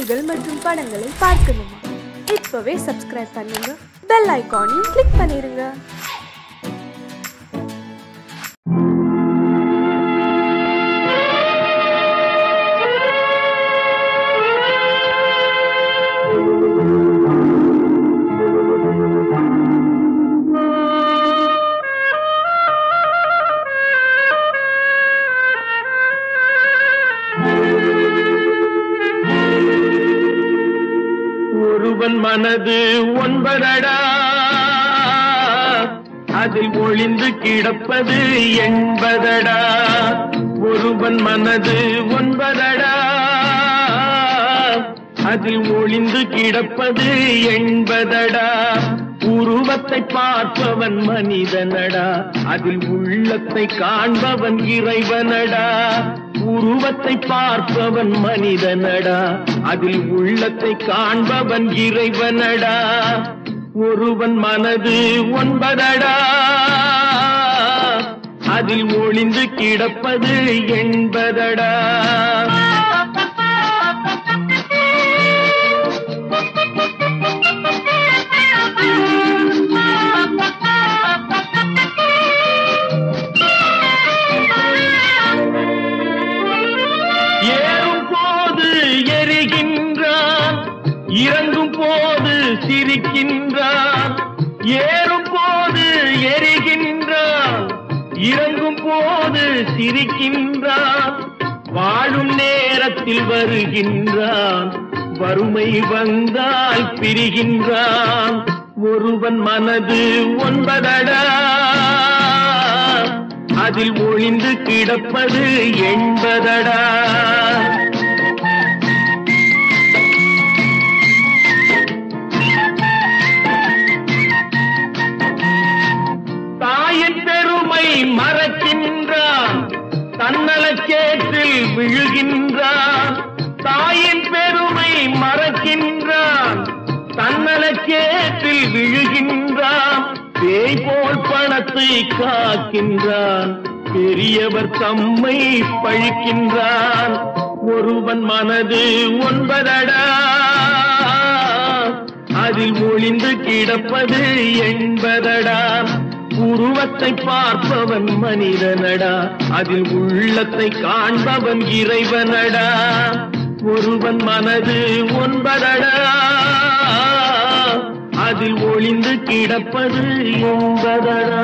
நிகழ்ச்சிகள் மற்றும் படங்களை பார்க்கணுமா? இப்பவே சப்ஸ்கிரைப் பண்ணுங்க, பெல் ஐகானையும் கிளிக் பண்ணிருங்க. ஒருவன் மனது ஒன்பதடா, அதில் ஒளிந்து கிடப்பது எண்பதடா. ஒருவன் மனது ஒன்பதடா, அதில் ஒளிந்து கிடப்பது எண்பதடா. உருவத்தை பார்ப்பவன் மனிதனடா, அதில் உள்ளத்தை காண்பவன் இறைவனடா. உருவத்தை பார்ப்பவன் மனிதனடா, அதில் உள்ளத்தை காண்பவன் இறைவனடா. ஒருவன் மனது ஒன்பதடா, அதில் ஒளிந்து கிடப்பது எண்பதடா. இறங்கும் போது சிரிக்கின்றான், ஏறும் போது எரிகின்றான். இறங்கும் போது சிரிக்கின்றான், வாழும் நேரத்தில் வருகின்றான். வறுமை வந்தால் பிரிகின்றான். ஒருவன் மனது ஒன்பதடா, அதில் ஒளிந்து கிடப்பது எண்பதடா. மறக்கின்றான், தன்னலச்சேற்றில் விழுகின்றான். தாயின் பெருமை மறக்கின்றான், தன்னலச்சேற்றில் விழுகின்றான். பேய் போல் பணத்தை காக்கின்றான், பெரியவர் தம்மை பழிக்கின்றான். ஒருவன் மனது ஒன்பதடா, அதில் ஒளிந்து கிடப்பது எண்பதடா. உருவத்தை பார்ப்பவன் மனிதனடா, அதில் உள்ளத்தை காண்பவன் இறைவனடா. ஒருவன் மனது ஒன்பதடா, அதில் ஒளிந்து கிடப்பது எண்பதடா.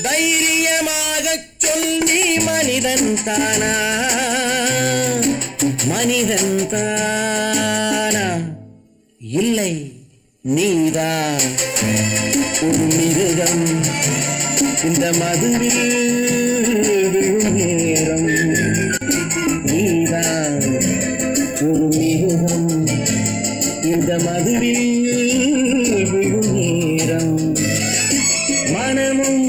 தைரியமாக சொல், நீ மனிதன் தானா? மனிதன் தானா? இல்லை, நீதான் ஒரு மிருகம். இந்த மதுவில் விழும் நேரம், நீதான் ஒரு மிருகம். இந்த மதுவில் விழும் நேரம், மனமும்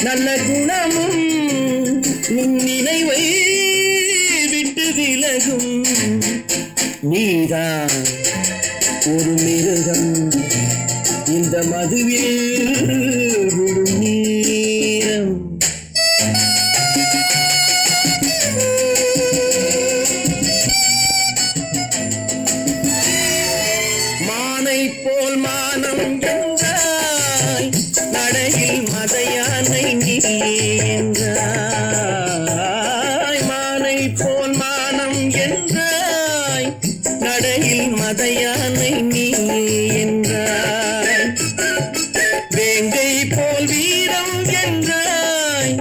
நல்ல குணமும் உன் நினைவை விட்டு விலகும். நீதான் ஒரு மிருகம், இந்த மதுவில் விழும் நேரம். மானை போல் மானம் என்றாய், நடையில் மதையானை நீ என்றாய். மானை போல் மானம் என்றாய், நடையில் மதையானை நீ என்றாய். வேங்கை போல் வீரம் என்றாய்,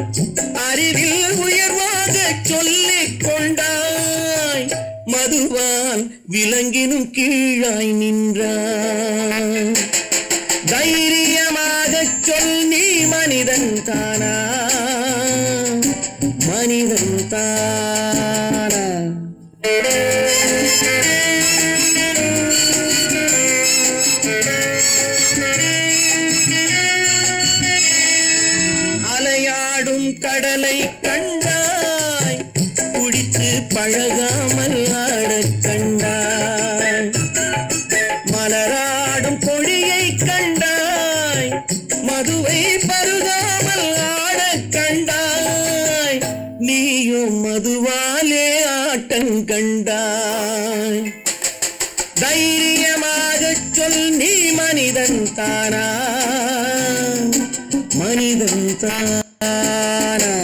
அறிவில் உயர்வாக சொல்லிக் கொண்டாய். மதுவால் விலங்கினும் கீழாய் நின்றாய். தைரியமாக சொல், நீ மனிதன் தானா? மனிதன் தானா? அலையாடும் கடலை கண்டாய், குடித்து பழகாமல் ஆடக் கண்டாய். மலராடும் கொடியை கண்டாய், மதுவை பருகாமல் ஆடக் கண்டாய். நீயும் மதுவாலே ஆட்டங்கண்டாய். தைரியமாக சொல் நீ மனிதன் தானா மனிதன் தானா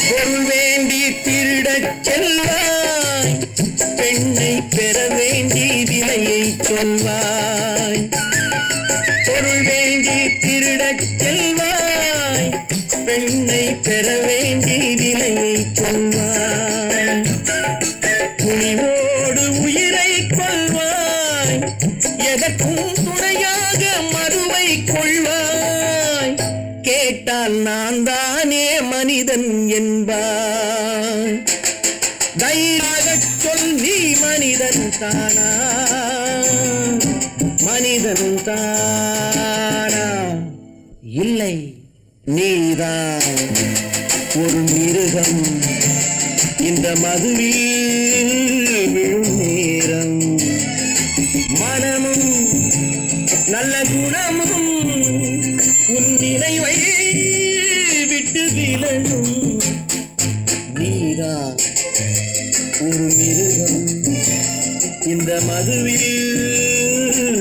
பொருள் வேண்டி திருடச் செல்வாய் பெண்ணை பெற வேண்டி விலையை சொல்வாய் பொருள் வேண்டி திருடச் செல்வாய் பெண்ணை பெற வேண்டி விலையை சொல்வாய் துணிவோடு உயிரை கொள்வாய் எதற்கும் துணையாக மறுவை கொள்வாய் கேட்டால் நான் தானே மனிதன் என்பாய் தைரியமாக சொல் நீ மனிதன் தானா மனிதன் தானா இல்லை நீதான் ஒரு மிருகம் இந்த மதுவில் விழும் நேரம் மனமும் நல்ல குணமும் உன் நினைவை விட்டு விலகும் நீதான் ஒரு மிருகம் இந்த மதுவில்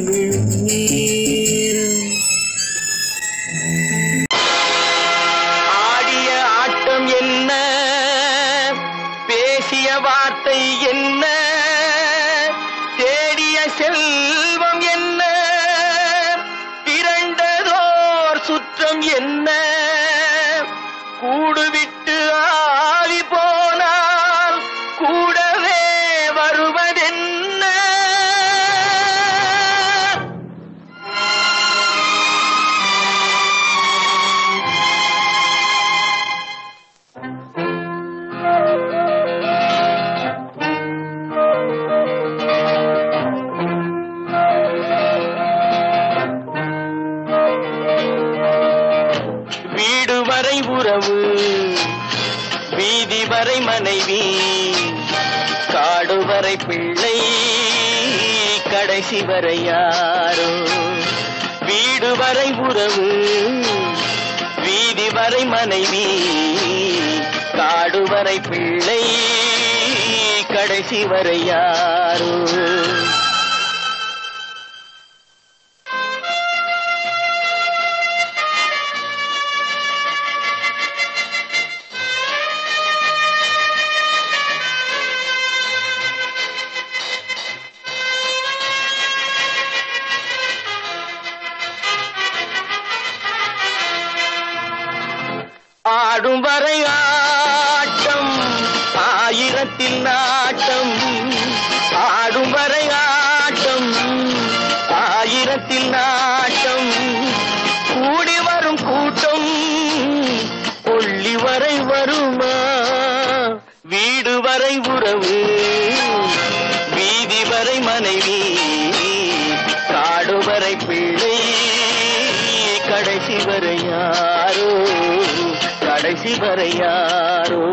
விழும் நேரம் ஆடிய ஆட்டம் என்ன பேசிய வார்த்தை என்ன தேடிய செல்வம் என்ன திரண்டதோர் சுற்றம் என்ன கூடுவிட்டு ஆவி போனால் கூடவே வருவதென்ன வீடு வரை உறவு வீதி வரை மனைவி காடு வரை பிள்ளை கடைசி வரை யாரோ வீடு வரை உறவு வீதி வரை மனைவி காடு வரை பிள்ளை கடைசி வரை யாரோ ஆடும் வரை ஆட்டம் ஆயிரத்தில் நாட்டம் ஆடும் வரை ஆட்டம் ஆயிரத்தில் நாட்டம் கூடி வரும் கூட்டம் கொள்ளி வரை வருமா வீடு வரை உறவு வீதி வரை மனைவி காடு வரை பிள்ளை கடைசி வரை யாரோ கடைசி வரை யாரோ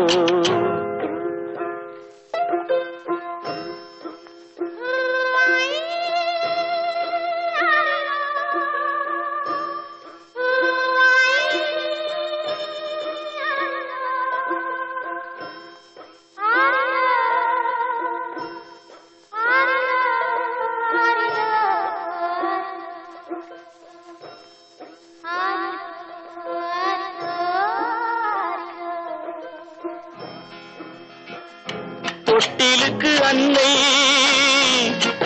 தொட்டிலுக்கு அன்னை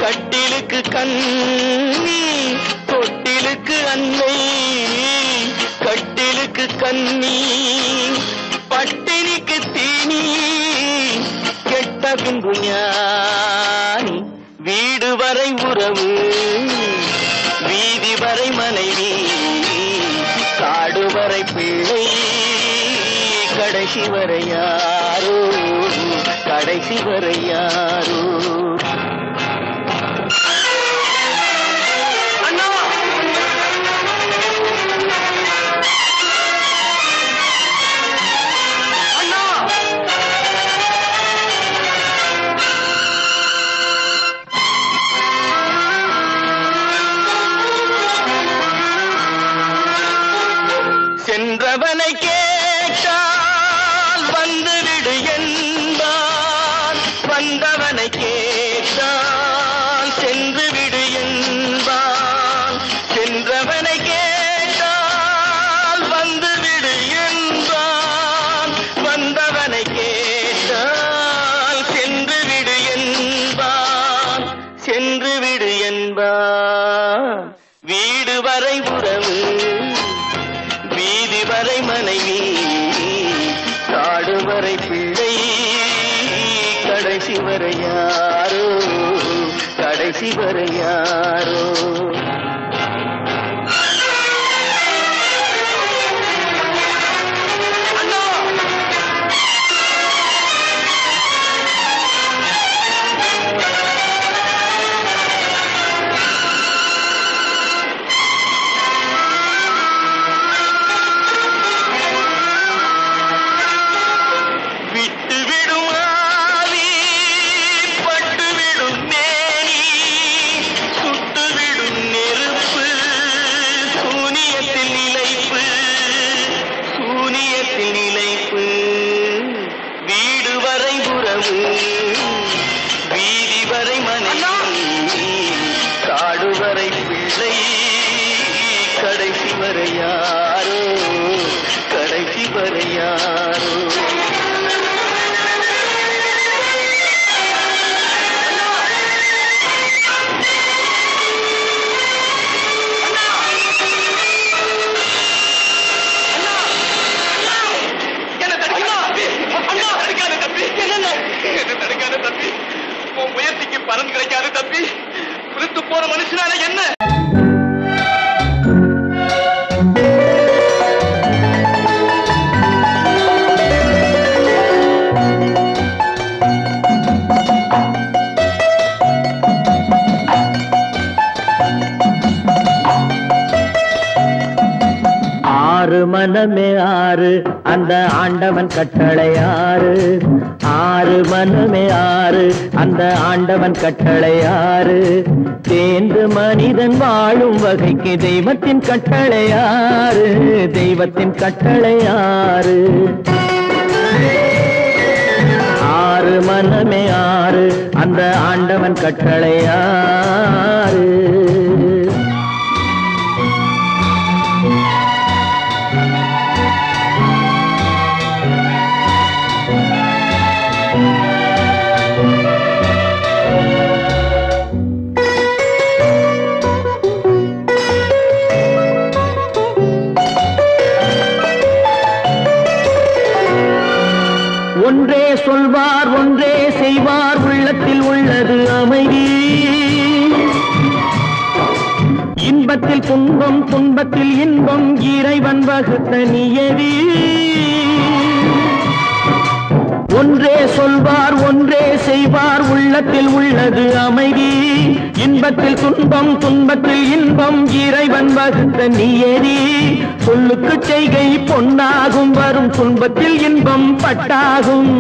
கட்டிலுக்கு கண்ணி தொட்டிலுக்கு அன்னை கட்டிலுக்கு கண்ணி பட்டினிக்கு தீனி கெட்ட பின்பு ஞானி வீடு வரை உறவு வீதி வரை மனைவி காடு வரை பிள்ளை கடைசி வரை யாரோ கடைசி வரை யாரோ அண்ணா அண்ணா சென்றவனை கேட்டால் வந்துவிடு என்பான், வந்தவனை கேட்டால் சென்றுவிடு என்பான். சென்றவனை கேட்டால் வந்துவிடு என்பான், வந்தவனை கேட்டால் சென்றுவிடு என்பான், சென்றுவிடு என்பான். வீடு வரை உறவு, வீதி வரை மனைவி, காடு வரை பிள்ளை, கடைசி வரை யாரோ, கடைசி வரை யாரோ. வீதி வரை மனைவி, காடு வரை பிள்ளை, கடைசி வரை யாரோ, கடைசி வரை யாரோ. முயற்சிக்கு பலன் கிடைக்காது தம்பி. புரித்து போற மனுஷனால என்ன? ஆறு மனமே ஆறு, அந்த ஆண்டவன் கட்டளை ஆறு. ஆறு மனமே ஆறு, அந்த ஆண்டவன் கட்டளை ஆறு. தேர்ந்து மனிதன் வாழும் வகைக்கு தெய்வத்தின் கட்டளை ஆறு, தெய்வத்தின் கட்டளை ஆறு. ஆறு மனமே ஆறு, அந்த ஆண்டவன் கட்டளை ஆறு. ஒன்றே சொல்வார் ஒன்றே செய்வார், உள்ளத்தில் உள்ளது அமைதி. இன்பத்தில் துன்பம் துன்பத்தில் இன்பம், இறைவன் வகுத்த நியதி. ஒன்றே சொல்வார் ஒன்றே செய்வார், உள்ளத்தில் உள்ளது அமைதி. இன்பத்தில் துன்பம் துன்பத்தில் இன்பம், இறைவன் வகுத்த நியதி. சொல்லுக்கு செய்கை பொன்னாகும், வரும் துன்பத்தில் இன்பம் பட்டாகும்.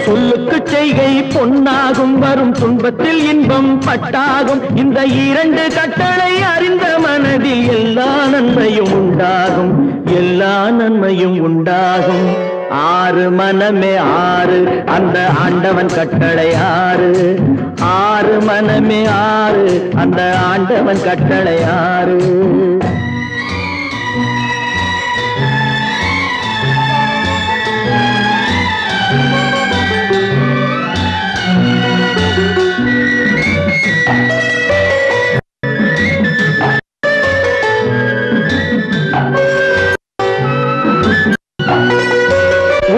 சொல்லுக்கு செய்கை பொன்னாகும், வரும் துன்பத்தில் இன்பம் பட்டாகும். இந்த இரண்டு கட்டளை அறிந்த மனதில் எல்லா நன்மையும் உண்டாகும், எல்லா நன்மையும் உண்டாகும். ஆறு மனமே ஆறு, அந்த ஆண்டவன் கட்டளை ஆறு. ஆறு மனமே ஆறு, அந்த ஆண்டவன் கட்டளை ஆறு.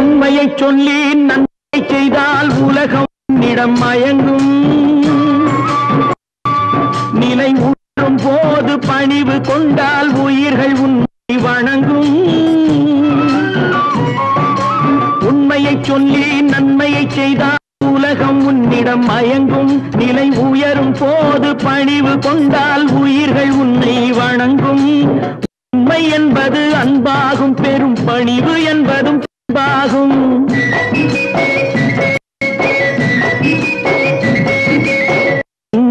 உண்மையை சொல்லி நன்மை செய்தால் உலகம் உன்னிடம் மயங்கும். நிலை உணரும் போது பணிவு கொண்டால் உயிர்கள் உன்னை வணங்கும். உண்மையை சொல்லி நன்மையை செய்தால் உலகம் உன்னிடம் மயங்கும். நிலை உயரும் போது பணிவு கொண்டால் உயிர்கள் உன்னை வணங்கும். உண்மை என்பது அன்பாகும், பெரும் பணிவு என்பதும் அன்பாகும்.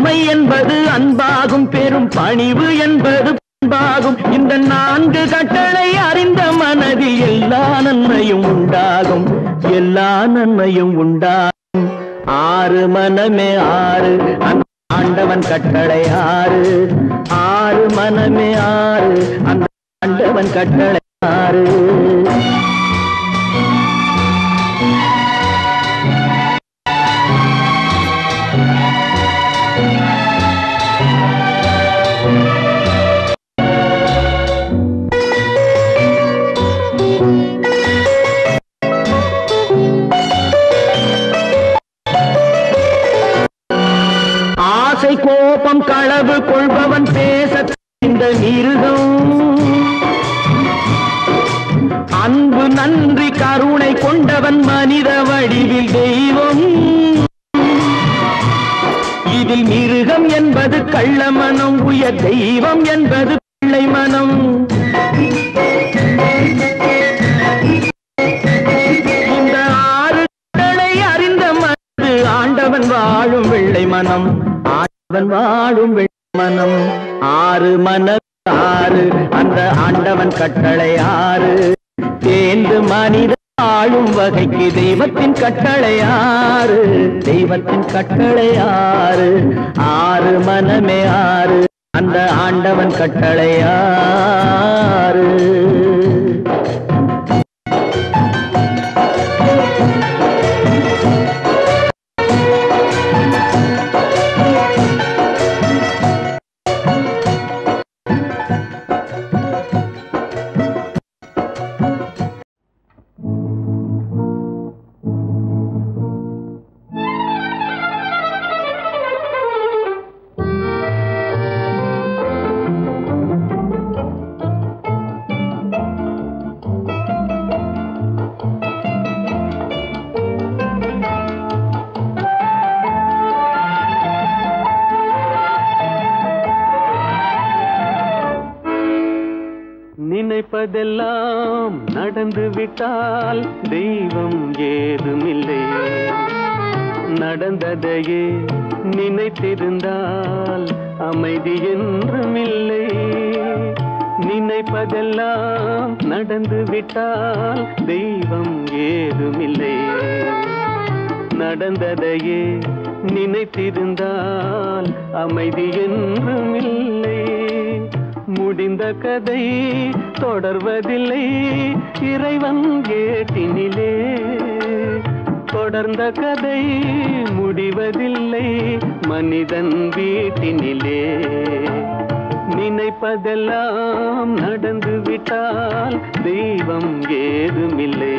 பொறுமை என்பது அன்பாகும், பெரும் பணிவு என்பது பண்பாகும். இந்த 4 கட்டளை அறிந்த மனதில் எல்லா நன்மையும் உண்டாகும், எல்லா நன்மையும் உண்டாகும். 6 மனமே 6 அந்த ஆண்டவன் கட்டளை 6. 6 மனமே 6 அந்த ஆண்டவன் கட்டளை 6. ஆசை கோபம் களவு கொள்பவன் பேச இந்த மிருகம், அன்பு நன்றி கருணை கொண்டவன் மனித வடிவில் தெய்வம். இதில் மிருகம் என்பது கள்ள மனம், உயர் தெய்வம் என்பது பிள்ளை மனம். இந்த 6 கட்டளை அறிந்த மனது ஆண்டவன் வாழும் வெள்ளை மனம், ஆண்டவன் வாழும் வெள்ளை மனம். 6 மனம் 6 அந்த ஆண்டவன் கட்டளை 6. தேர்ந்து மனித ஆளும் வகைக்கு தெய்வத்தின் கட்டளை 6, தெய்வத்தின் கட்டளை 6. 6 மனமே 6 அந்த ஆண்டவன் கட்டளை 6. நினைப்பதெல்லாம் நடந்து விட்டால் தெய்வம் ஏதுமில்லை, நடந்ததையே நினைத்திருந்தால் அமைதி என்றுமில்லை. நினைப்பதெல்லாம் நடந்து விட்டால் தெய்வம் ஏதுமில்லை, நடந்ததையே நினைத்திருந்தால் அமைதி என்றுமில்லை. முடிந்த கதை தொடர்வதில்லை இறைவன் ஏட்டினிலே, தொடர்ந்த கதை முடிவதில்லை மனிதன் வீட்டினிலே. நினைப்பதெல்லாம் நடந்து விட்டால் தெய்வம் ஏதுமில்லை,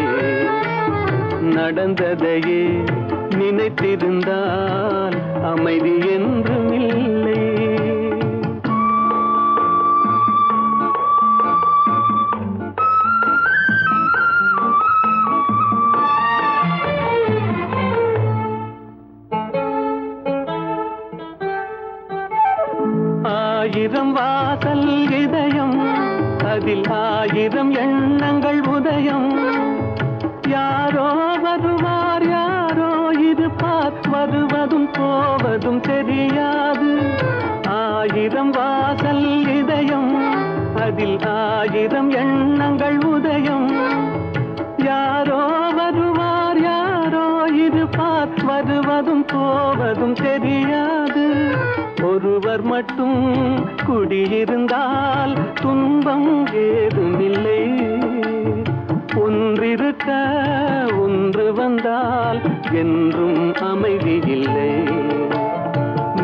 நடந்ததையே நினைத்திருந்தால் அமைதி என்றுமில்லை. ஆயிரம் வாசல் இதயம், அதில் 1000 எண்ணங்கள் உதயம். யாரோ வருவார் யாரோ இருப்பார், வருவதும் போவதும் தெரியாது. 1000 வாசல் இதயம், அதில் 1000 எண்ணங்கள் உதயம். யாரோ வருவார் யாரோ இருப்பார், வருவதும் போவதும் தெரியாது. ஒருவர் மட்டும் குடியிருந்தால் துன்பம் ஏதுமில்லை, ஒன்றிருக்க ஒன்று வந்தால் என்றும் அமைதி இல்லை.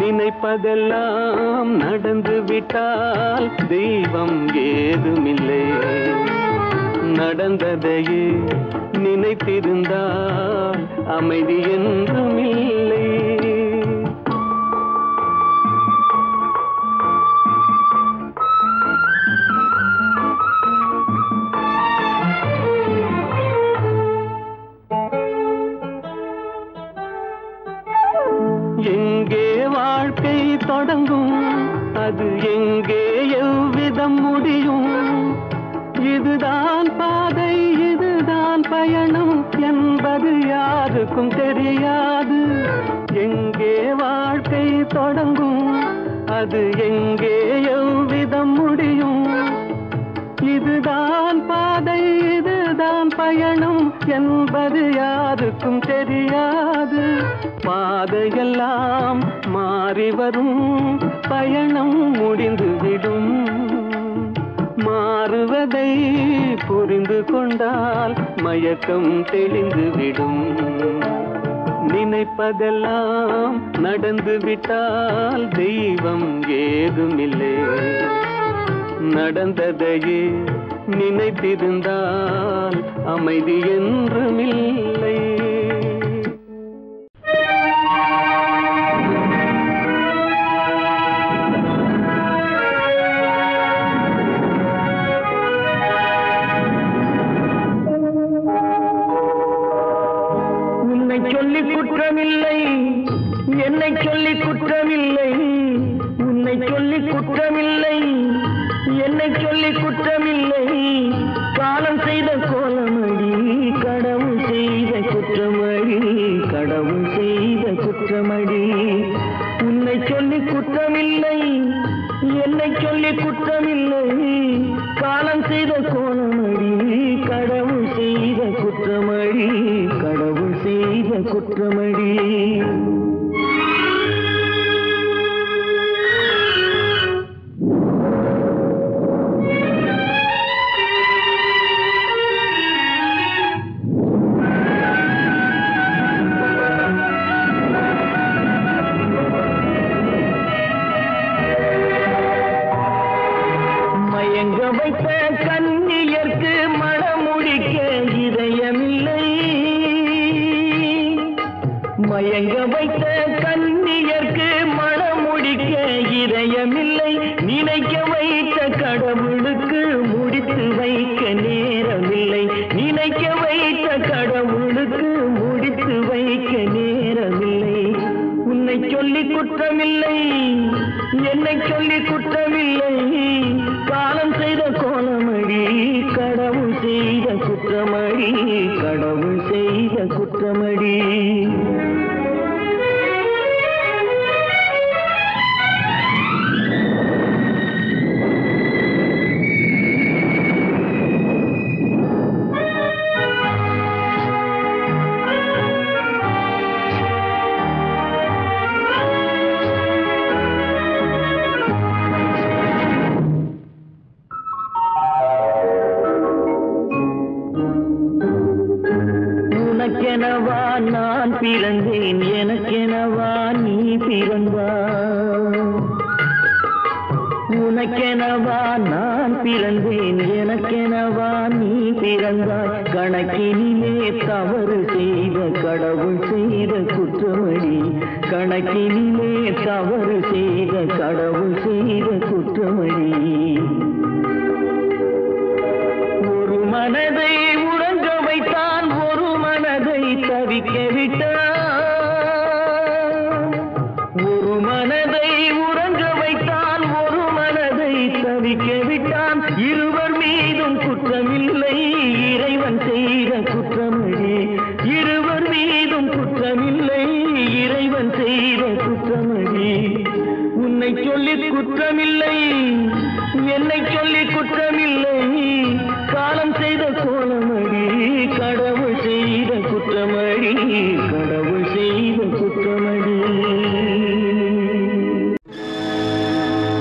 நினைப்பதெல்லாம் நடந்து விட்டால் தெய்வம் ஏதுமில்லை, நடந்ததையே நினைத்திருந்தால் அமைதி என்றுமில்லை. எங்கே வாழ்க்கை தொடங்கும், அது எங்கே எவ்விதம் முடியும்? இதுதான் பாதை இதுதான் பயணம் என்பது யாருக்கும் தெரியாது. எங்கே வாழ்க்கை தொடங்கும், அது எங்கே எவ்விதம் முடியும்? இதுதான் பாதை, இதுதான் பயணம் என்பது யாருக்கும் தெரியாது. பாதையெல்லாம் மாறி வரும், பயணம் முடிந்துவிடும். மாறுவதை புரிந்து கொண்டால் மயக்கம் தெளிந்துவிடும். நினைப்பதெல்லாம் நடந்துவிட்டால் தெய்வம் ஏதுமில்லை. நடந்ததையே நினைத்திருந்தால் அமைதி என்றுமில்லை. உன்னை சொல்லி குற்றமில்லை, என்னை சொல்லி குற்றமில்லை. உன்னை சொல்லி குற்றமில்லை, என்னை சொல்லி குற்றமில்லை. காலம் செய்த கோலமடி, கடவுள் செய்த குற்றமடி, கடவுள் செய்த குற்றமடி. உன்னை சொல்லி குற்றமில்லை, என்னை சொல்லி குற்றமில்லை. காலம் செய்த கோலமடி, கடவுள் செய்த குற்றமடி, கடவுள் செய்த குற்றமடி. மயங்க வைத்த கன்னியர்க்கு மணமுடிக்க இதயமில்லை. மயங்க வைத்த கன்னியர்க்கு மணமுடிக்க இதயமில்லை. நினைக்க வைத்த கடவுளுக்கு முடித்து வைக்க நேரமில்லை. நினைக்க வைத்த கடவுளுக்கு முடித்து வைக்க நேரமில்லை. உன்னை சொல்லி குற்றமில்லை, என்னை சொல்லி குற்றமில்லை. காலம் செய்த கோலமடி, கடவுள் செய்த குற்றமடி, கடவுள் செய்த குற்றமடி. உனக்கெனவா நான் பிறந்தேன், எனக்கெனவா நீ பிறந்தாய். உனக்கெனவா நான் பிறந்தேன், எனக்கெனவா நீ பிறந்தாய். கணக்கினிலே தவறு செய்த கடவுள் செய்த குற்றமடி, கணக்கினிலே தவறு செய்த கடவுள் செய்த குற்றமடி. ஒரு மனதை உறங்க வைத்தான், ஒரு மனதை தவிக்க விட்டான். ஒரு மனதை உறங்க வைத்தான், ஒரு மனதை தவிக்க விட்டான். இருவர் மீதும் குற்றமில்லை, இறைவன் செய்த குற்றமடி. இருவர் மீதும் குற்றமில்லை, இறைவன் செய்த குற்றமடி. உன்னை சொல்லி குற்றமில்லை, என்னை சொல்லி குற்றமில்லை. காலம் செய்த கோலமடி, கடவுள் செய்த குற்றமடி, கடவுள் செய்த குற்றமடி.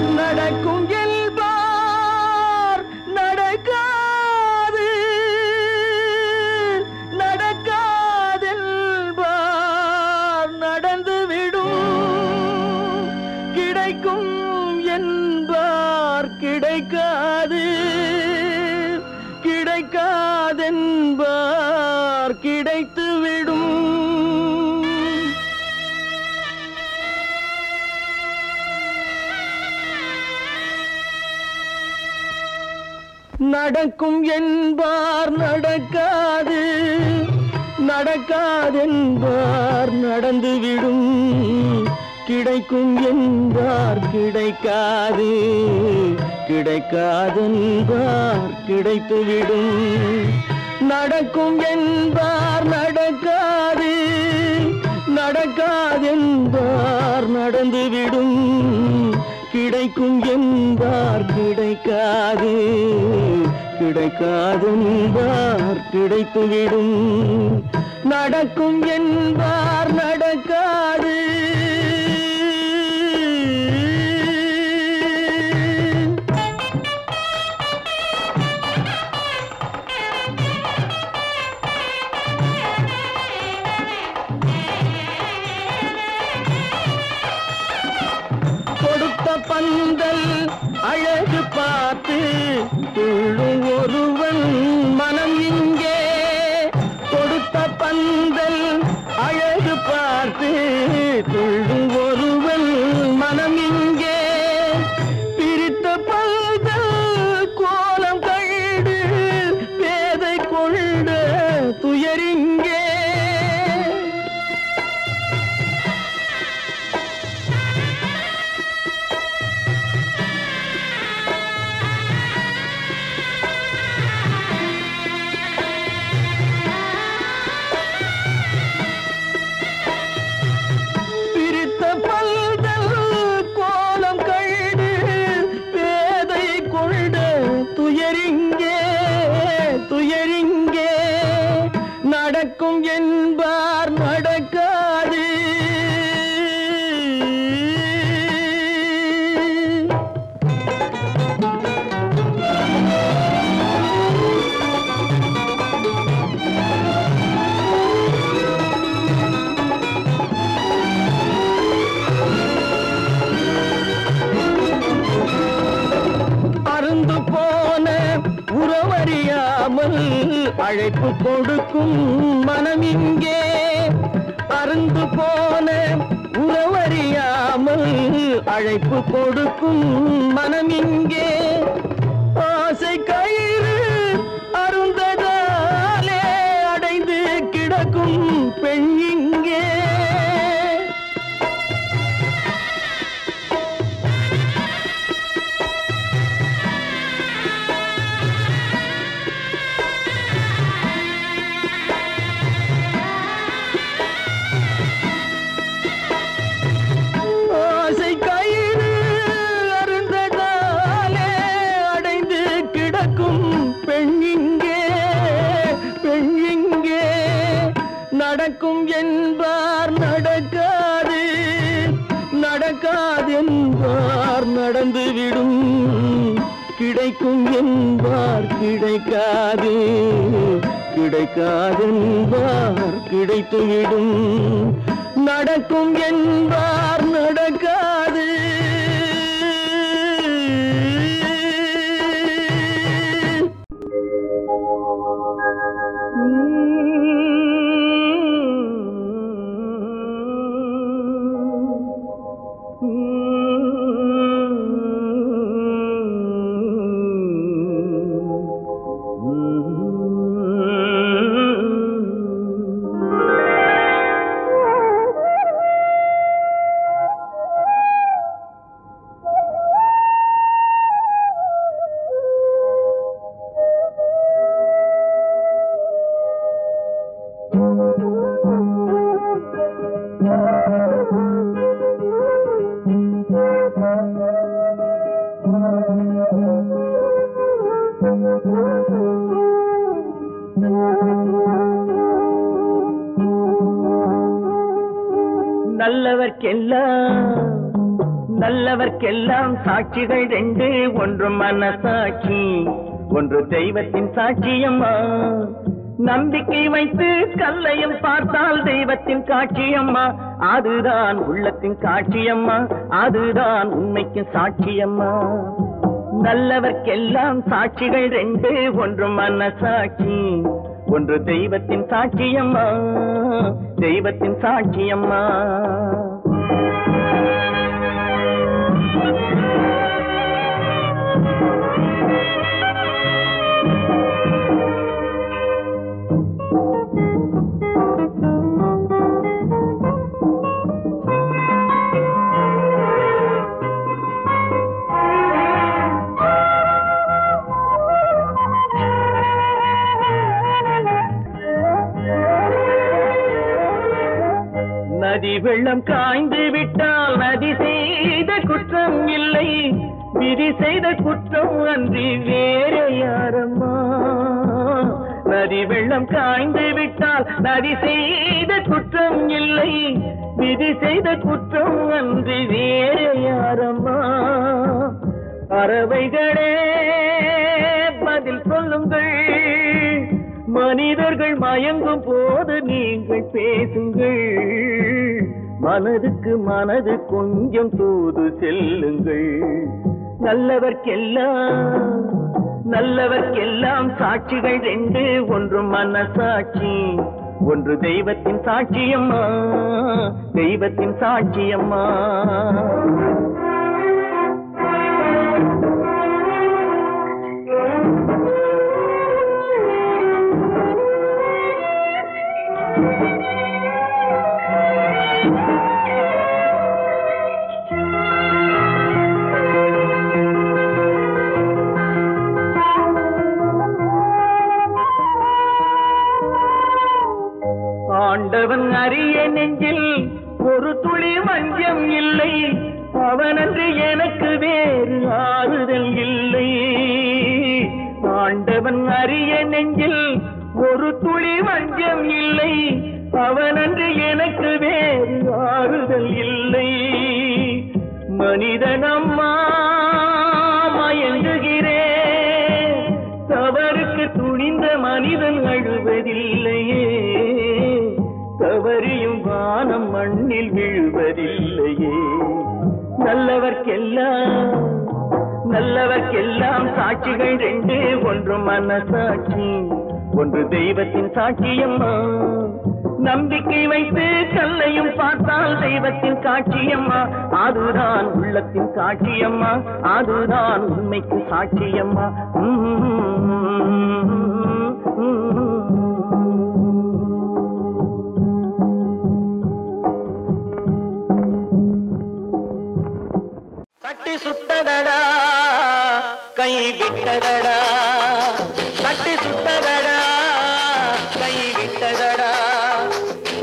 நடக்கும் என்பார் நடக்காது, நடக்காதென்பார் நடந்துவிடும். கிடைக்கும் என்பார் கிடைக்காது, கிடைக்காதென்பார் கிடைத்துவிடும். நடக்கும் என்பார் நடக்காது, நடக்காதென்பார் நடந்துவிடும். கிடைக்கும் என்பார் கிடைக்காது, கிடைக்காதென்பார் கிடைத்துவிடும். நடக்கும் என்பார் நடக்காது, நடக்காதென்பார் நடந்துவிடும். கிடைக்கும் என்பார் கிடைக்காது, கிடைக்காது என்பார் கிடைத்துவிடும். நடக்கும் என்பார் நடக்காது. கொடுத்த பந்தல் அழகு பார்த்து துள்ளும் ஒருவன் மனம் இங்கே. கொடுத்த பந்தல் அழகு பார்த்து துள்ளும் ஒருவன் மனம் இங்கே. பிரித்த பந்தல் கோலம் கண்டு பேதை கொண்ட துயரிங்கே. துயரிங்கே நடக்கும் என்பார் நடக்காது. அருந்து போன உறவறியாமல் அழைப்பு கொடுக்கும் மனம் இங்கே. அருந்து போன உறவறியாமல் அழைப்பு கொடுக்கும் மனம் இங்கே. ஆசை கயிறு அருந்ததாலே அடைந்து கிடக்கும் பெண் இங்கே. நடக்கும் என்பார் நடக்காது, நடக்காது என்பார் நடந்துவிடும். கிடைக்கும் என்பார் கிடைக்காது, கிடைக்காது என்பார் கிடைத்துவிடும். நடக்கும் என்பார் நடக்காது. நல்லவர்க்கெல்லாம் சாட்சிகள் ரெண்டு, ஒன்று மனசாட்சி, ஒன்று தெய்வத்தின் சாட்சியம்மா. நம்பிக்கை வைத்து கல்லையும் பார்த்தால் தெய்வத்தின் காட்சியம்மா. அதுதான் உள்ளத்தின் காட்சியம்மா, அதுதான் உண்மைக்கு சாட்சியம்மா. நல்லவர்க்கெல்லாம் சாட்சிகள் ரெண்டு, ஒன்று மனசாட்சி, ஒன்று தெய்வத்தின் சாட்சியம்மா, தெய்வத்தின் சாட்சியம்மா. நதி வெள்ளம் காய்ந்து விட்டால் விட்டால் நதி செய்த குற்றம் இல்லை, விதி செய்த குற்றம் அன்றி வேற யாரம்மா. நதி வெள்ளம் காய்ந்து விட்டால் நதி செய்த குற்றம் இல்லை, விதி செய்த குற்றம் அன்றி வேற யாரம்மா. பறவைகளே பதில் சொல்லுங்கள், மனிதர்கள் மயங்கும் போது நீங்கள் பேசுங்கள். மனதுக்கு மனது கொஞ்சம் தூது செல்லுங்கள். நல்லவர்க்கெல்லாம் சாட்சிகள் ரெண்டு, ஒன்று மனசாட்சி, ஒன்று தெய்வத்தின் சாட்சியம்மா, தெய்வத்தின் சாட்சியம்மா. ஆண்டவன் அறிய நெஞ்சில் ஒரு துளி வஞ்சம் இல்லை, அவனன்று எனக்கு வேறு ஆறுதல் இல்லை. ஆண்டவன் அறிய நெஞ்சில் ஒரு துளி வஞ்சம் இல்லை, அவனன்று எனக்கு வேறு ஆறுதல் இல்லை. மனிதனம்மா மயங்குகிறேன், தவறுக்கு துணிந்த மனிதன் அழுவதில்லையே, தவறியும் வானம் மண்ணில் விழுவதில்லையே. நல்லவர்க்கெல்லாம் சாட்சிகள் ரெண்டு, ஒன்று மனசாட்சி, ஒன்று தெய்வத்தின் சாட்சியம்மா. நம்பிக்கை வைத்து கல்லையும் பார்த்தால் தெய்வத்தின் சாட்சியம்மா, அதுதான் உள்ளத்தின் சாட்சியம்மா, அதுதான் உண்மைக்கு சாட்சியம்மா. தட்டி சுட்டதடா கை விட்டதடா, தட்டி சுட்டதடா கை விட்டதடா,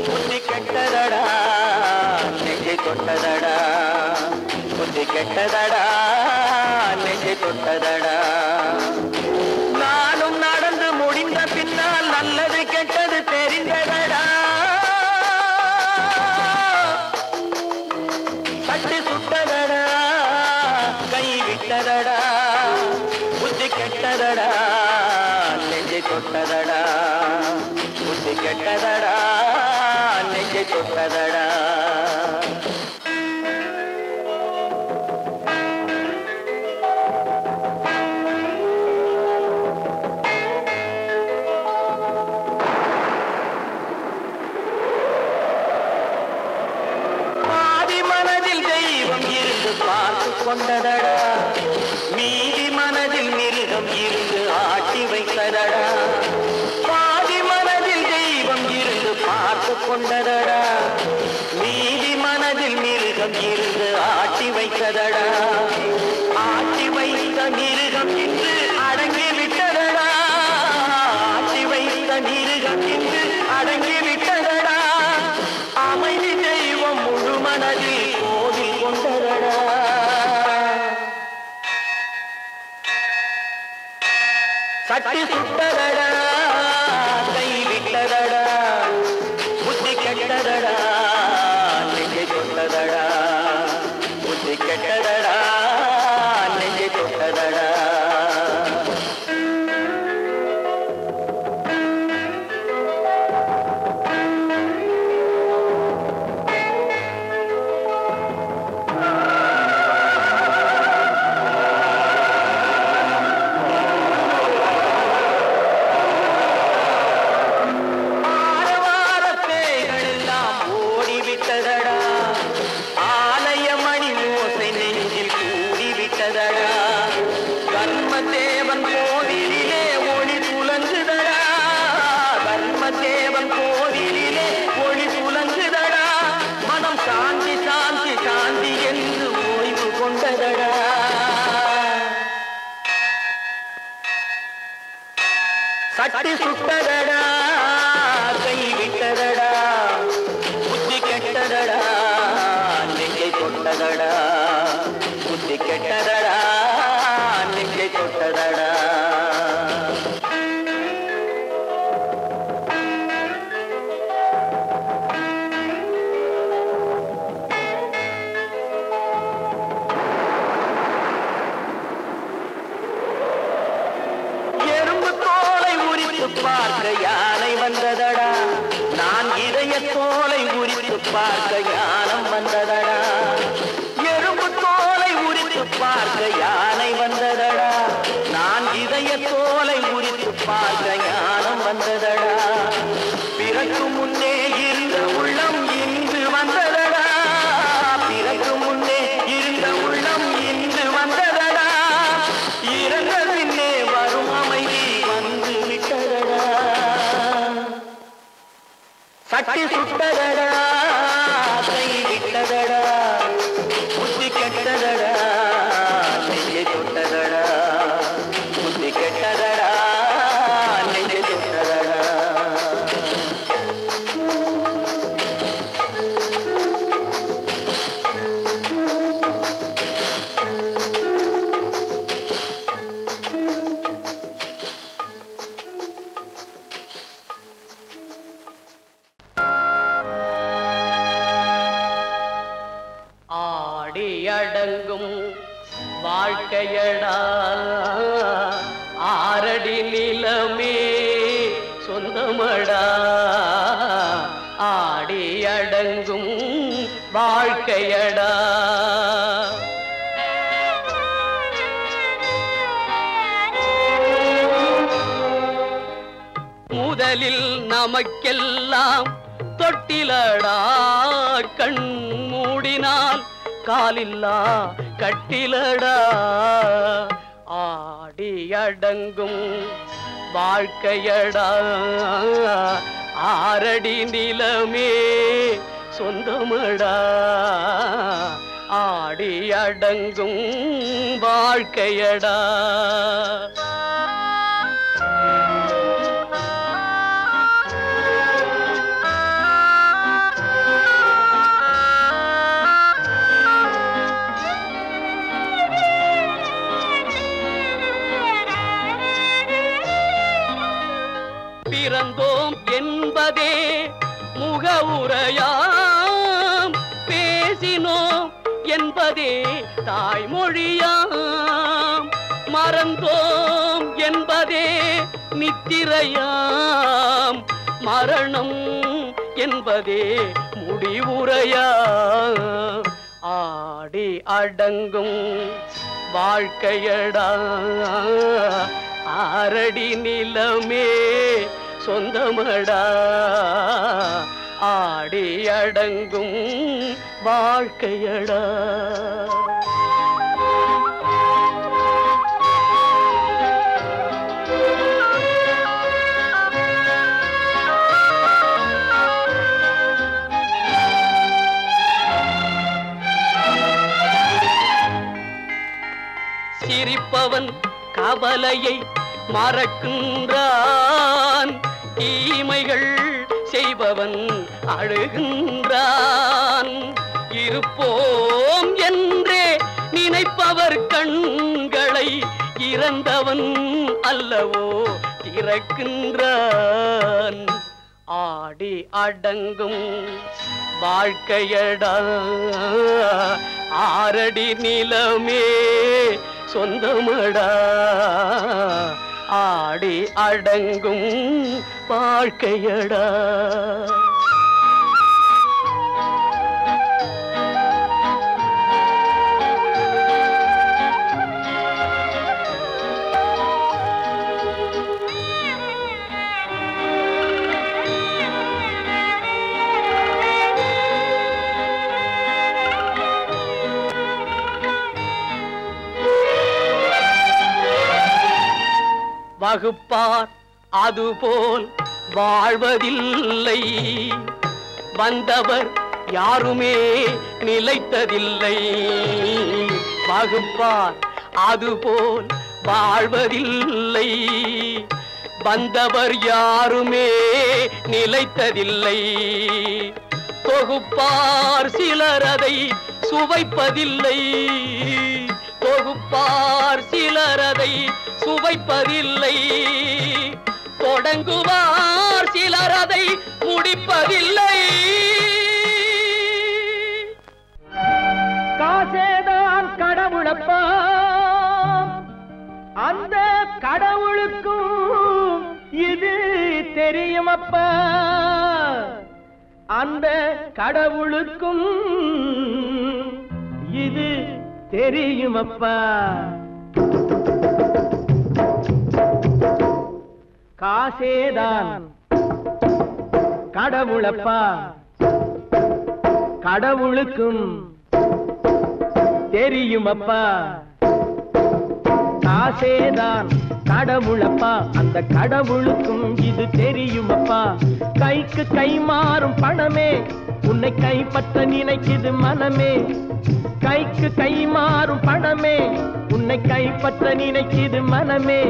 புத்தி கெட்டதடா நெஞ்சை தொட்டதடா, புத்தி கெட்டதடா நெஞ்சை தொட்டதடா. நானும் நடந்து முடிந்த பின்னால் நல்லது கெட்டது தெரிந்ததடா. தட்டி சுட்டதடா கை விட்டதடா, புத்தி கெட்டதடா நெஞ்சை தொட்டதடா, புத்தி கெட்டதடா நெஞ்சை தொட்டதடா. பார்த்து கொண்டதடா, மீதி மனதில் மிருகம் இருந்து ஆட்டி வைத்ததடா. பாதி மனதில் தெய்வம் இருந்து பார்த்து கொண்டதடா, மீதி மனதில் மிருகம் இருந்து ஆட்டி வைத்ததடா. ஆட்டி வைத்த மிருகம் இன்று அடங்கி விட்டதடா, ஆட்டி வைத்த மிருகம் இன்று அடங்கி விட்டதடா. அமைதி தெய்வம் முழு மனதில் கோவில் கொண்டதடா. தட்டி சுட்டதடா கை விட்டதடா, புத்தி கெட்டதடா நெஞ்சை தொட்டதடா, புத்தி கெட்டதடா நெஞ்சை தொட்டதடா. தர்மதேவன் கோவிலிலே ஒளி துலங்குதடா, தர்மதேவன் கோவிலிலே ஒளி துலங்குதடா. மனம் சாந்தி சாந்தி சாந்தி என்று ஓய்வு கொண்டதடா. சட்டி சுட்டதடா கை விட்டதடா, புத்தி கெட்டதடா நெஞ்சை தொட்ட பார்க்க யானை வந்ததடா நான் இதய தோலை உரித்து பார்க்க ஞானம் வந்ததடா எறும்பு தோலை உரித்து பார்க்க யானை வந்ததடா நான் இதய தோலை உரித்து பார்க்க ஞானம் வந்ததடா பிறகு முன்னே இருந்த உள்ளம் இன்று வந்ததடா பிறகு முன்னே இருந்த உள்ளம் இன்று வந்ததடா இறந்த பின்னே வரும் அமைதி வந்து விட்டதடா சட்டி சுட்டதடா கை விட்டதடா புத்தி கெட்டதடா நெஞ்சை தொட்டதடா புத்தி கெட்டதடா நெஞ்சை தொட்டதடா அடங்கும் வாழ்க்கையடா ஆரடி நிலமே சொந்தமடா ஆடி அடங்கும் வாழ்க்கையடா முதலில் நமக்கெல்லாம் தொட்டிலடா கண் மூடினால் காலில்லா கட்டிலடா ஆடி அடங்கும் வாழ்க்கையடா ஆரடி நிலமே சொந்தமடா ஆடி அடங்கும் வாழ்க்கையடா பிறந்தோம் என்பதே முகவுரையாம் பேசினோம் என்பதே தாய்மொழியாம் மறந்தோம் என்பதே நித்திரையாம் மரணம் என்பதே முடிவுரையாம் ஆடி அடங்கும் வாழ்க்கையடா ஆரடி நிலமே சொந்தமடா ஆடி அடங்கும் வாழ்க்கையடா சிரிப்பவன் கவலையை மறக்கின்றான் தீமைகள் செய்பவன் அழுகின்றான் இருப்போம் என்றே நினைப்பவர் கண்களை இறந்தவன் அல்லவோ திறக்கின்றான் ஆடி அடங்கும் வாழ்க்கையடா ஆரடி நிலமே சொந்தமடா ஆடி அடங்கும் வாழ்க்கையடா வகுப்பார் அதுபோல் வாழ்வதில்லை வந்தவர் யாருமே நிலைத்ததில்லை வகுப்பார் அதுபோல் வாழ்வதில்லை வந்தவர் யாருமே நிலைத்ததில்லை தொகுப்பார் சிலர் அதை சுவைப்பதில்லை தொகுப்பார் சிலர் அதை சுவைப்பதில்லை தொடங்குவார் சிலர் அதை முடிப்பதில்லை காசேதான் கடவுளப்பா அந்த கடவுளுக்கும் இது தெரியுமப்பா அந்த கடவுளுக்கும் இது தெரியுமப்பா காசேதான் கடவுளப்பா கடவுளுக்கும் தெரியுமப்பா காசேதான் கடவுளப்பா அந்த கடவுளுக்கும் இது தெரியுமப்பா கைக்கு கை மாறும் பணமே உன்னை கைப்பற்ற நினைக்குது மனமே கைக்கு கை மாறும் பணமே உன்னை கைப்பற்ற நினைக்குது மனமே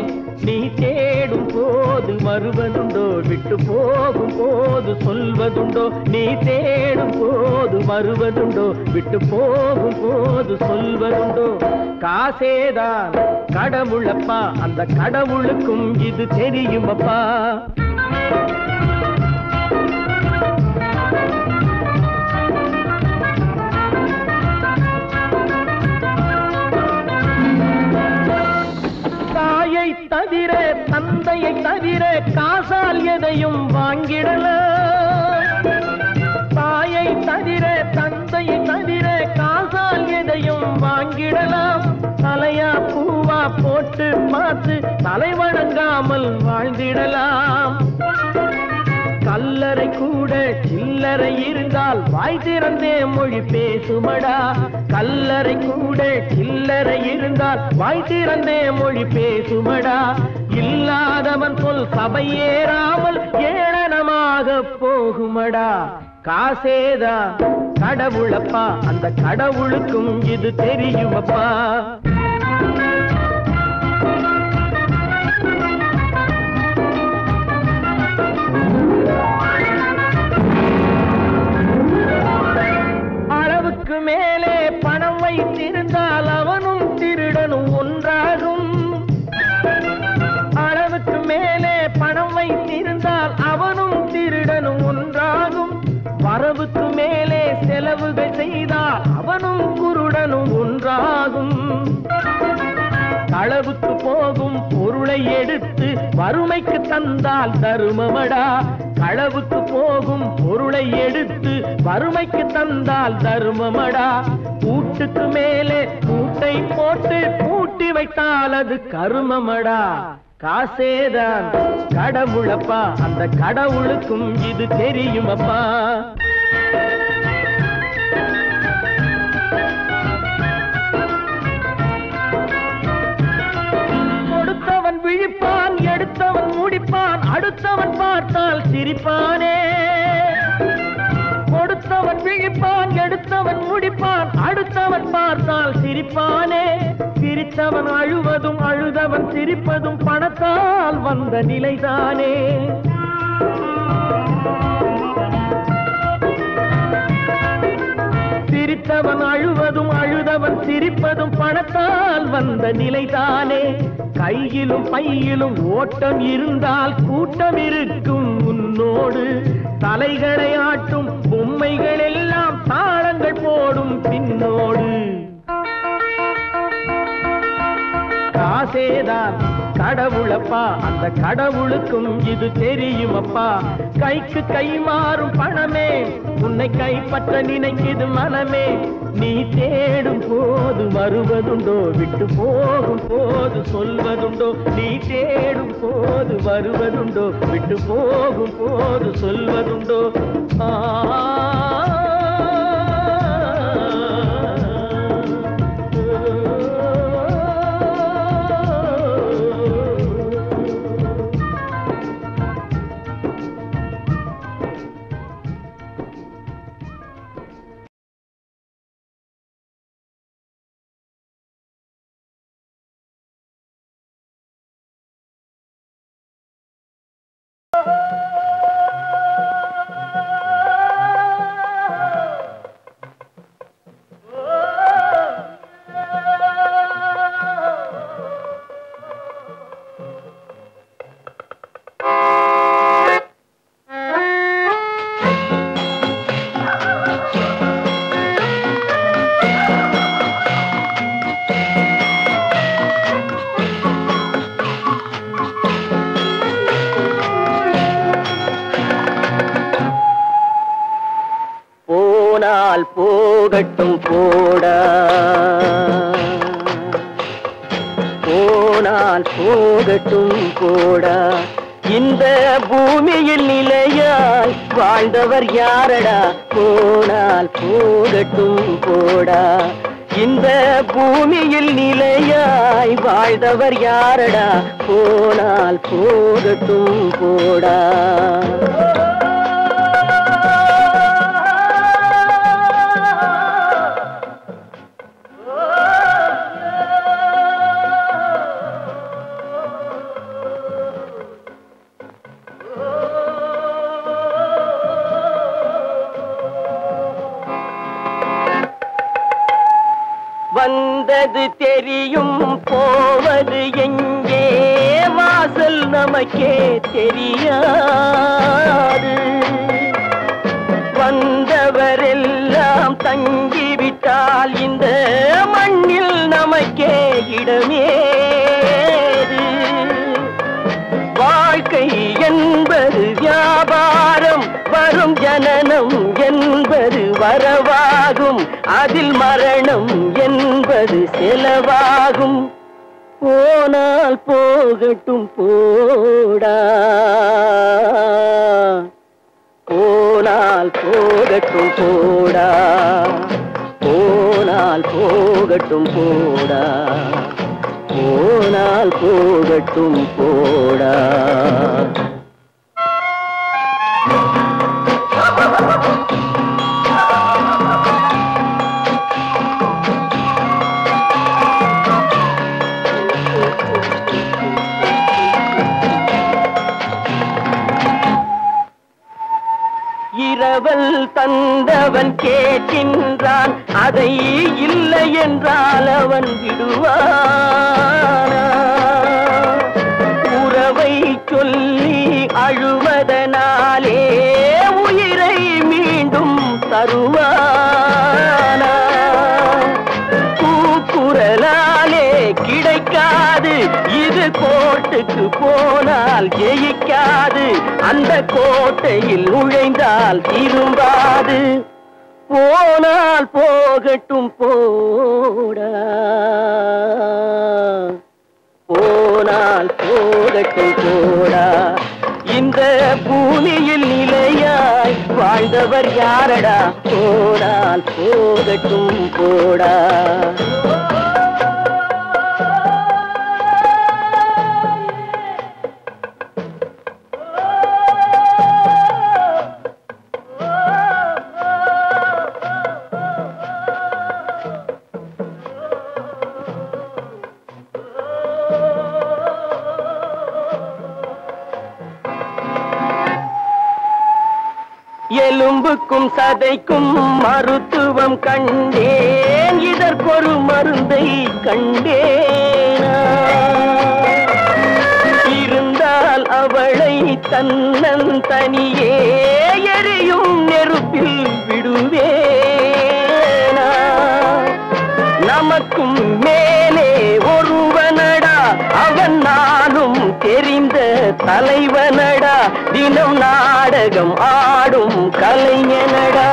நீ தேடும் போது வருவதுண்டோ விட்டு போகும் போது சொல்வதுண்டோ நீ தேடும் போது வருவதுண்டோ விட்டு போகும் போது சொல்வதுண்டோ காசேதான் கடவுளப்பா அந்த கடவுளுக்கும் இது தெரியுமப்பா தாயை தவிர தந்தையை தவிர காசால் எதையும் வாங்கிடலாம் தாயை தவிர தந்தையை தவிர காசால் எதையும் வாங்கிடலாம் தலையா பூவா போட்டு பார்த்து தலை வணங்காமல் வாழ்ந்திடலாம் கல்லறை கூட சில்லறை இருந்தால் வாய் திறந்தே மொழி பேசுமடா கல்லறை கூட சில்லறை இருந்தால் வாய் திறந்தே மொழி பேசுமடா இல்லாதவன் சொல் சபையேறாமல் ஏளனமாக போகுமடா காசேதான் கடவுளப்பா அந்த கடவுளுக்கும் இது தெரியுமப்பா அளவுக்கு மேலே பணம் வைத்திருந்தால் அவனும் திருடனும் ஒன்றாகும் அளவுக்கு மேலே பணம் வைத்திருந்தால் அவனும் திருடனும் ஒன்றாகும் வரவுக்கு மேலே செலவுகள் செய்தால் அவனும் குருடனும் ஒன்றாகும் களவுக்கு போகும் பொருளை எடுத்து வறுமைக்கு தந்தால் தருமமடா களவுக்கு போகும் பொருளை எடுத்து வறுமைக்கு தந்தால் தருமமடா கூட்டுக்கு மேலே கூட்டை போட்டு கூட்டி வைத்தால் அது கருமமடா காசேதான் கடவுளப்பா அந்த கடவுளுக்கும் இது தெரியுமப்பா கொடுத்தவன் விழிப்பான் எடுத்தவன் முடிப்பான் அடுத்தவன் பார்த்தால் சிரிப்பானே கொடுத்தவன் விழிப்பான் எடுத்தவன் முடிப்பான் அடுத்தவன் பார்த்தால் சிரிப்பானே சிரித்தவன் அழுவதும் அழுதவன் சிரிப்பதும் பணத்தால் வந்த நிலைதானே சிரித்தவன் அழுவதும் அழுதவன் சிரிப்பதும் பணத்தால் வந்த நிலைதானே கையிலும் பையிலும் ஓட்டம் இருந்தால் கூட்டம் இருக்கும் உன்னோடு தலைகளை ஆட்டும் பொம்மைகள் எல்லாம் தாளங்கள் போடும் பின்னோடு காசேதான் கடவுளப்பா அந்த கடவுளுக்கும் இது தெரியுமப்பா கைக்கு கை மாறும் பணமே உன்னை கைப்பற்ற நினைக்குது மனமே நீ தேடும் போது வருவதுண்டோ விட்டு போகும் போது சொல்வதுண்டோ நீ தேடும் போது வருவதுண்டோ விட்டு போகும் போது சொல்வதுண்டோ போகட்டும் போடா போனால் போகட்டும் போடா இந்த பூமியில் நிலையாய் வாழ்ந்தவர் யாரடா போனால் போகட்டும் போடா இந்த பூமியில் நிலையாய் வாழ்ந்தவர் யாரடா போனால் போகட்டும் போடா வந்தது தெரியும் போவது எங்கே வாசல் நமக்கே தெரியாது வந்தவரெல்லாம் தங்கிவிட்டால் இந்த மண்ணில் நமக்கே இடமேது வாழ்க்கை என்பது வியாபாரம் வரும் ஜனனம் என்பது வரவாகும் அதில் மரணம் என்பது செலவாகும் போனால் போகட்டும் போடா போனால் போகட்டும் போடா போனால் போகட்டும் போடா போனால் போகட்டும் போடா இரவல் தந்தவன் கேட்கின்றான் அதை இல்லை என்றால் அவன் விடுவானா உறவை சொல்லி அழுவதனாலே உயிரை மீண்டும் தருவானா கூக்குரலாலே கிடைக்காது இது கோட்டுக்கு போனால் ஜெயிக்காது அந்த கோட்டையில் நுழைந்தால் திரும்பாது போனால் போகட்டும் போடா போனால் போகட்டும் போடா இந்த பூமியில் நிலையாய் வாழ்ந்தவர் யாரடா போனால் போகட்டும் போடா எலும்புக்கும் சதைக்கும் மருத்துவம் கண்டேன் இதற்கொரு மருந்தை கண்டேனா இருந்தால் அவளை தன்னந்தனியே எரியும் நெருப்பில் விடுவேனா நமக்கும் மேலே ஒருவனடா அவன் நானும் தெரிந்த தலைவனடா தினம் நாடகம் ஆடும் கலைஞனடா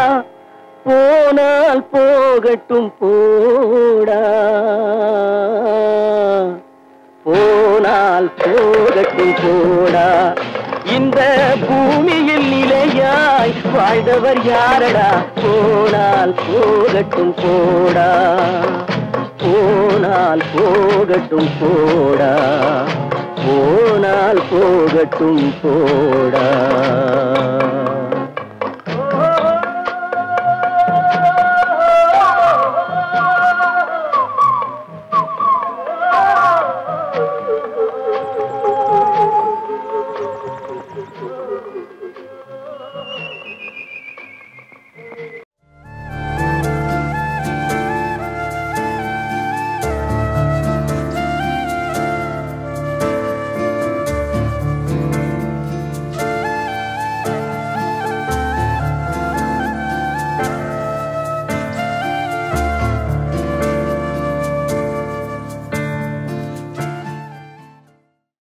போனால் போகட்டும் போடா போனால் போகட்டும் போடா இந்த பூமியில் நிலையாய் வாழ்ந்தவர் யாரடா போனால் போகட்டும் போடா போனால் போகட்டும் போடா போனால் போகட்டும் போடா